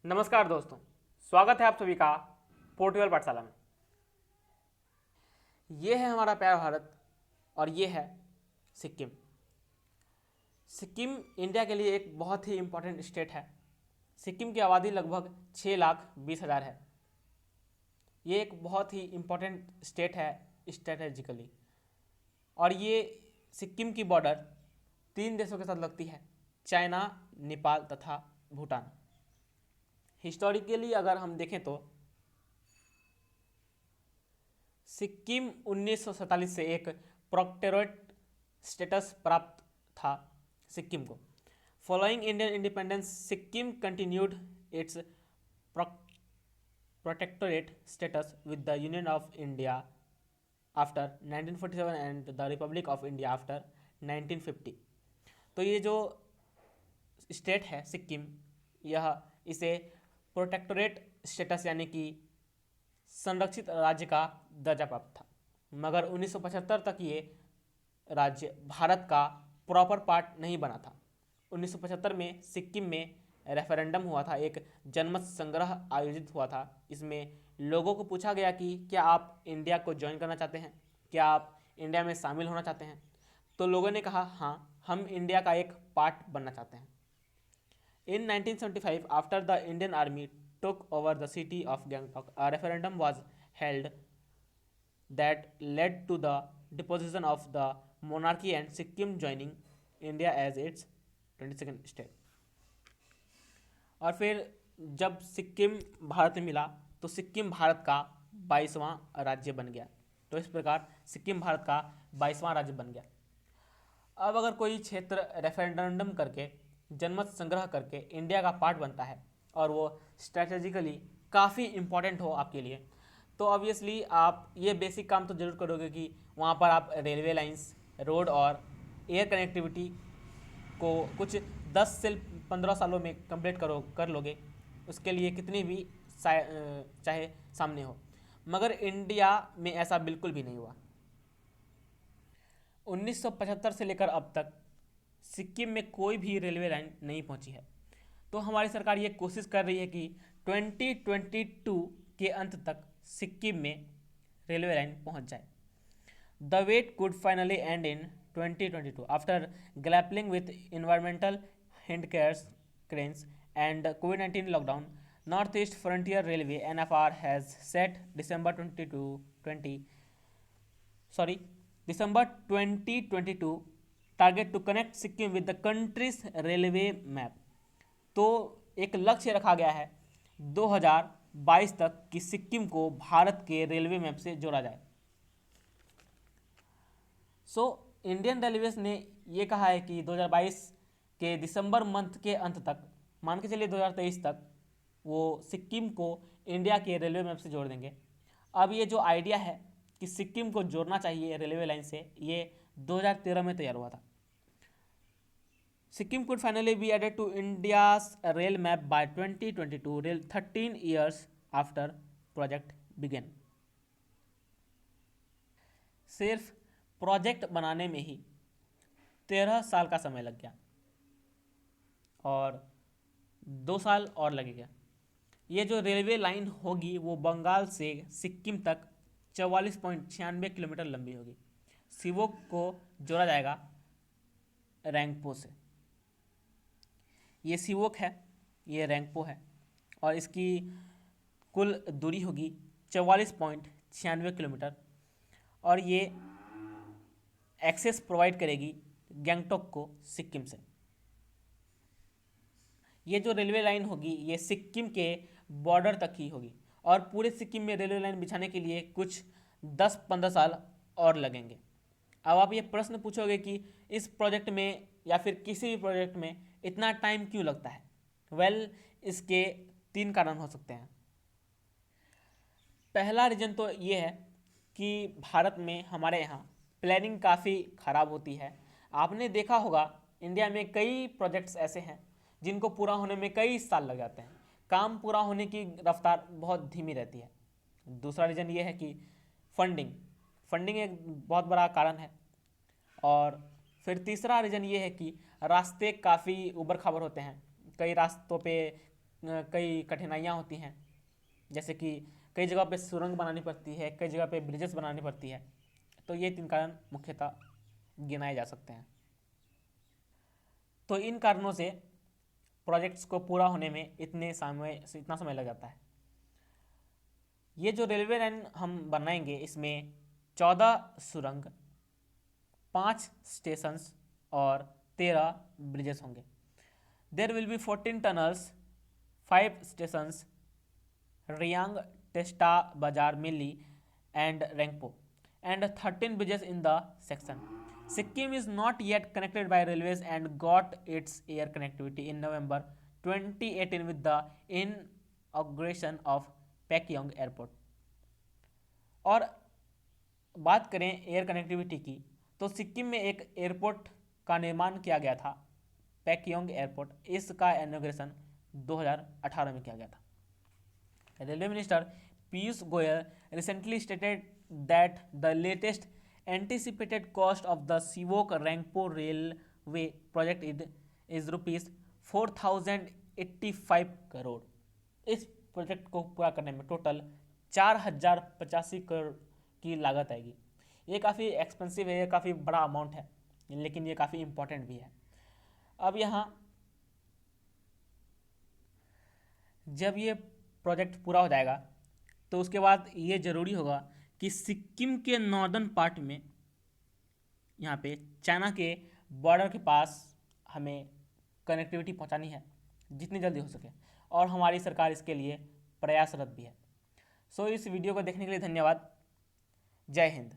नमस्कार दोस्तों, स्वागत है आप सभी का पोर्टुगल पाठशाला में। ये है हमारा प्यारा भारत और ये है सिक्किम। सिक्किम इंडिया के लिए एक बहुत ही इम्पोर्टेंट स्टेट है। सिक्किम की आबादी लगभग 6,20,000 है। ये एक बहुत ही इम्पोर्टेंट स्टेट है स्ट्रेटेजिकली, और ये सिक्किम की बॉर्डर 3 देशों के साथ लगती है, चाइना, नेपाल तथा भूटान। हिस्टोरिकली अगर हम देखें तो सिक्किम 1947 से एक प्रोटेक्टोरेट स्टेटस प्राप्त था सिक्किम को। Following Indian independence, Sikkim continued it's protectorate status with the union of India after 1947 and the Republic of India after 1950। तो ये जो स्टेट है सिक्किम, यह इसे प्रोटेक्टोरेट स्टेटस यानी कि संरक्षित राज्य का दर्जा प्राप्त था, मगर 1975 तक ये राज्य भारत का प्रॉपर पार्ट नहीं बना था। 1975 में सिक्किम में रेफरेंडम हुआ था, एक जनमत संग्रह आयोजित हुआ था। इसमें लोगों को पूछा गया कि क्या आप इंडिया को ज्वाइन करना चाहते हैं, क्या आप इंडिया में शामिल होना चाहते हैं। तो लोगों ने कहा हाँ, हम इंडिया का एक पार्ट बनना चाहते हैं। In 1975, after the Indian Army took over the city of Gangtok, a referendum was held that led to the deposition of the monarchy and Sikkim joining India as its 22nd state. और फिर जब सिक्किम भारत में मिला तो सिक्किम भारत का 22वां राज्य बन गया। तो इस प्रकार सिक्किम भारत का 22वां राज्य बन गया। अब अगर कोई क्षेत्र रेफरेंडम करके जनमत संग्रह करके इंडिया का पार्ट बनता है और वो स्ट्रैटेजिकली काफ़ी इम्पोर्टेंट हो आपके लिए, तो ऑब्वियसली आप ये बेसिक काम तो ज़रूर करोगे कि वहाँ पर आप रेलवे लाइंस, रोड और एयर कनेक्टिविटी को कुछ 10 से 15 सालों में कंप्लीट कर लोगे। उसके लिए कितनी भी चाहे सामने हो, मगर इंडिया में ऐसा बिल्कुल भी नहीं हुआ। 1975 से लेकर अब तक सिक्किम में कोई भी रेलवे लाइन नहीं पहुंची है। तो हमारी सरकार ये कोशिश कर रही है कि 2022 के अंत तक सिक्किम में रेलवे लाइन पहुंच जाए। The wait could finally end in 2022 after grappling with environmental hindrances and कोविड-19 lockdown. North east frontier railway NFR has set December 2022 target to connect Sikkim with the country's railway map. तो एक लक्ष्य रखा गया है 2022 तक कि सिक्किम को भारत के रेलवे मैप से जोड़ा जाए। इंडियन रेलवेज ने ये कहा है कि 2022 के दिसंबर मंथ के अंत तक, मान के चलिए 2023 तक, वो सिक्किम को इंडिया के रेलवे मैप से जोड़ देंगे। अब ये जो आइडिया है कि सिक्किम को जोड़ना चाहिए रेलवे लाइन से, ये 2013 में तैयार हुआ था। Sikkim could finally be added to India's rail map by 2022, 13 years after project began. सिर्फ प्रोजेक्ट बनाने में ही 13 साल का समय लग गया और 2 साल और लगेगा। ये जो रेलवे लाइन होगी वो बंगाल से सिक्किम तक 44.96 किलोमीटर लंबी होगी। सिवोक को जोड़ा जाएगा रैंगपो से। ये सिवोक है, ये रैंगपो है, और इसकी कुल दूरी होगी 44.96 किलोमीटर, और ये एक्सेस प्रोवाइड करेगी गैंगटॉक को सिक्किम से। ये जो रेलवे लाइन होगी ये सिक्किम के बॉर्डर तक ही होगी, और पूरे सिक्किम में रेलवे लाइन बिछाने के लिए कुछ 10-15 साल और लगेंगे। अब आप ये प्रश्न पूछोगे कि इस प्रोजेक्ट में या फिर किसी भी प्रोजेक्ट में इतना टाइम क्यों लगता है। इसके 3 कारण हो सकते हैं। पहला रीज़न तो ये है कि भारत में हमारे यहाँ प्लानिंग काफ़ी ख़राब होती है। आपने देखा होगा इंडिया में कई प्रोजेक्ट्स ऐसे हैं जिनको पूरा होने में कई साल लग जाते हैं। काम पूरा होने की रफ्तार बहुत धीमी रहती है। दूसरा रीज़न ये है कि फंडिंग एक बहुत बड़ा कारण है। और फिर तीसरा रीज़न ये है कि रास्ते काफ़ी ऊबड़ खाबड़ होते हैं। कई रास्तों पे कई कठिनाइयाँ होती हैं, जैसे कि कई जगह पे सुरंग बनानी पड़ती है, कई जगह पे ब्रिजेस बनानी पड़ती है। तो ये 3 कारण मुख्यतः गिनाए जा सकते हैं। तो इन कारणों से प्रोजेक्ट्स को पूरा होने में इतना समय लग जाता है। ये जो रेलवे लाइन हम बनाएंगे इसमें 14 सुरंग, 5 स्टेशंस और 13 ब्रिजेस होंगे। There will be 14 tunnels, 5 stations, Riyang, Teesta, Bazaar, Melli and Rangpo, and 13 bridges in the section. Sikkim is not yet connected by railways and got its air connectivity in November 2018 with the inauguration of Pakyong Airport. और बात करें air connectivity की, तो सिक्किम में एक airport का निर्माण किया गया था, पैक्योंग एयरपोर्ट। इसका इनॉग्रेशन 2018 में किया गया था। Railway Minister Piyush Goyal recently stated that the latest anticipated cost of the Shivok-Rangpo railway project is rupees 4,085 crore. इस प्रोजेक्ट को पूरा करने में टोटल 4,085 करोड़ की लागत आएगी। ये काफ़ी एक्सपेंसिव है, ये काफ़ी बड़ा अमाउंट है, लेकिन ये काफ़ी इम्पोर्टेंट भी है। अब यहाँ जब ये प्रोजेक्ट पूरा हो जाएगा तो उसके बाद ये ज़रूरी होगा कि सिक्किम के नॉर्दर्न पार्ट में, यहाँ पे चाइना के बॉर्डर के पास हमें कनेक्टिविटी पहुँचानी है जितनी जल्दी हो सके, और हमारी सरकार इसके लिए प्रयासरत भी है। सो इस वीडियो को देखने के लिए धन्यवाद। जय हिंद।